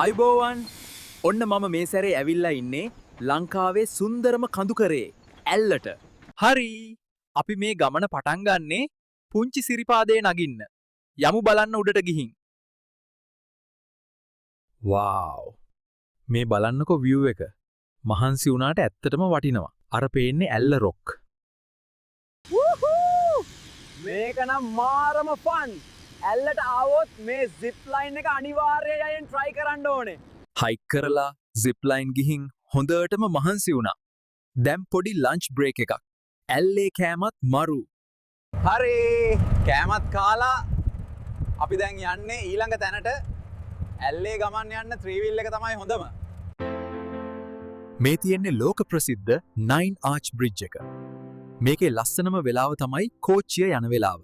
අයිබෝවන් ඔන්න මම මේ සැරේ ඇවිල්ලා ඉන්නේ ලංකාවේ සුන්දරම කඳුකරේ ඇල්ලට. හරි අපි මේ ගමන පටන් ගන්නේ පුංචි සිරිපාදේ නගින්න. යමු බලන්න උඩට ගිහින්. waaw මේ බලන්නකෝ view එක. මහන්සි වුණාට ඇත්තටම වටිනවා. අර පේන්නේ ඇල්ල රොක්. මේක නම් මාරම ෆන්. ඇල්ලට ආවොත් මේ zip line එක අනිවාර්යයෙන් try කරන්න ඕනේ. හයික් කරලා zip line ගිහින් හොඳටම මහන්සි වුණා. දැන් පොඩි lunch break එකක්. ඇල්ලේ කෑමත් මරු. හරි කෑමත් කාලා අපි දැන් යන්නේ ඊළඟ තැනට. ඇල්ලේ ගමන් යන්න 3 wheel එක තමයි හොඳම. මේ තියෙන්නේ ලෝක ප්‍රසිද්ධ 9 arch bridge එක. මේකේ ලස්සනම වෙලාව තමයි කෝච්චිය යන වෙලාව.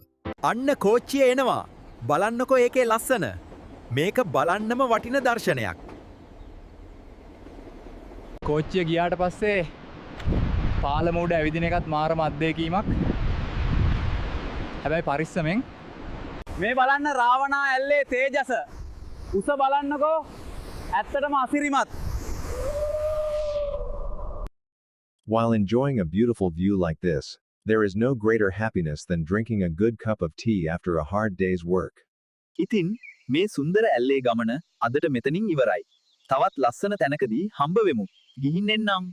අන්න කෝච්චිය එනවා. බලන්නකෝ ඒකේ ලස්සන. මේක බලන්නම වටින දර්ශනයක්. කෝච්චිය ගියාට පස්සේ පාලම උඩ ඇවිදින එකත් මාරම අත්දැකීමක්. හැබැයි පරිස්සමෙන් මේ බලන්න රාවණා ඇල්ලේ තේජස. උස බලන්නකෝ ඇත්තටම අසිරිමත්. While enjoying a beautiful view like this, there is no greater happiness than drinking a good cup of tea after a hard day's work. ඉතින් මේ සුන්දර ඇල්ලේ ගමන අදට මෙතනින් ඉවරයි. තවත් ලස්සන තැනකදී හම්බ වෙමු. ගිහින් එන්නම්.